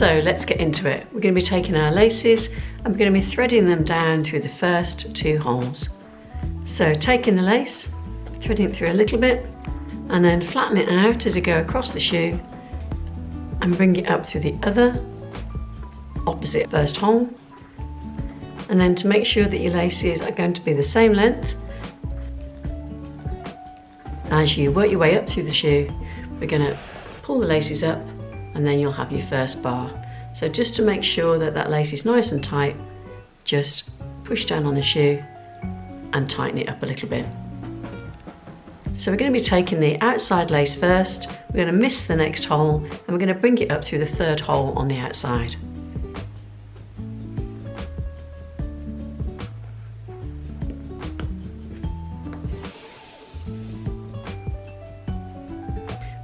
So let's get into it. We're going to be taking our laces and we're going to be threading them down through the first 2 holes. So taking the lace, threading it through a little bit, and then flatten it out as you go across the shoe and bring it up through the other opposite first hole. And then to make sure that your laces are going to be the same length, as you work your way up through the shoe, we're going to pull the laces up and then you'll have your first bar. So just to make sure that that lace is nice and tight, just push down on the shoe and tighten it up a little bit. So we're going to be taking the outside lace first, we're going to miss the next hole and we're going to bring it up through the 3rd hole on the outside.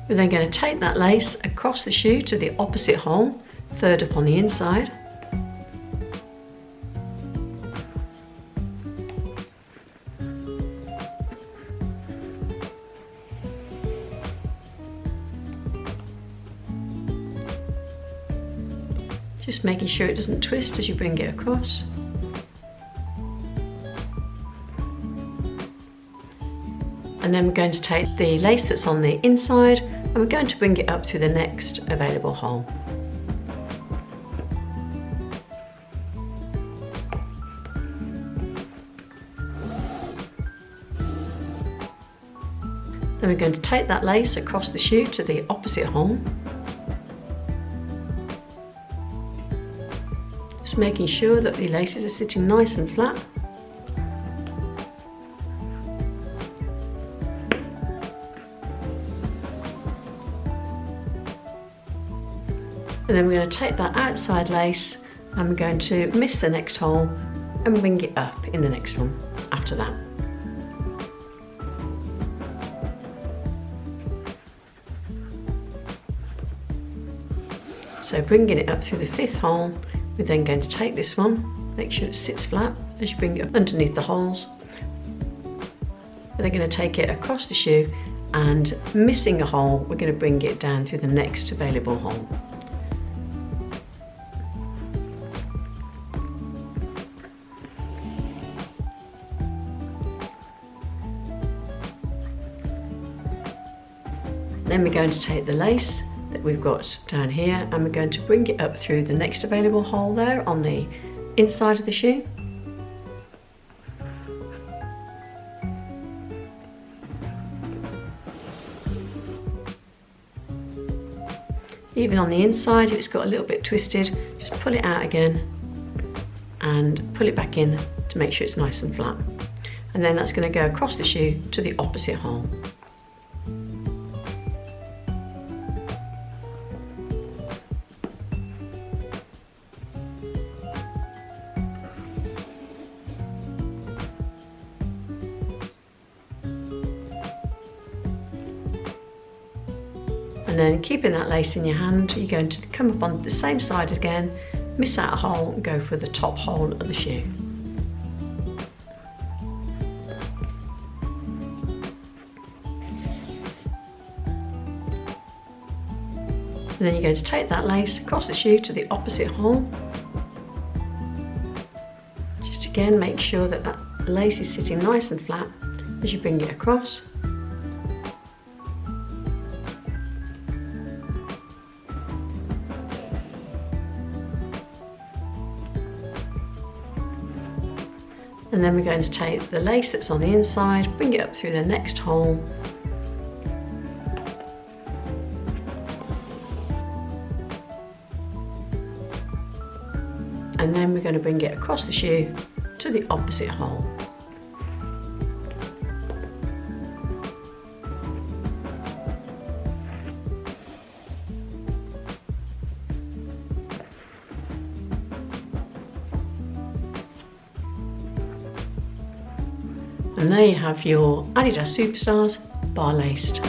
We're then going to take that lace across the shoe to the opposite hole, 3rd up on the inside. Just making sure it doesn't twist as you bring it across. And then we're going to take the lace that's on the inside and we're going to bring it up through the next available hole. Then we're going to take that lace across the shoe to the opposite hole. Just making sure that the laces are sitting nice and flat. And then we're going to take that outside lace and we're going to miss the next hole and bring it up in the next one after that. So bringing it up through the 5th hole, we're then going to take this one, make sure it sits flat as you bring it up underneath the holes. We're then going to take it across the shoe and missing a hole, we're going to bring it down through the next available hole. Then we're going to take the lace that we've got down here and we're going to bring it up through the next available hole there on the inside of the shoe. Even on the inside, if it's got a little bit twisted, just pull it out again and pull it back in to make sure it's nice and flat. And then that's going to go across the shoe to the opposite hole. And then keeping that lace in your hand, you're going to come up on the same side again, miss out a hole and go for the top hole of the shoe. And then you're going to take that lace across the shoe to the opposite hole. Just again make sure that that lace is sitting nice and flat as you bring it across. And then we're going to take the lace that's on the inside, bring it up through the next hole. And then we're going to bring it across the shoe to the opposite hole. And there you have your Adidas Superstars bar laced.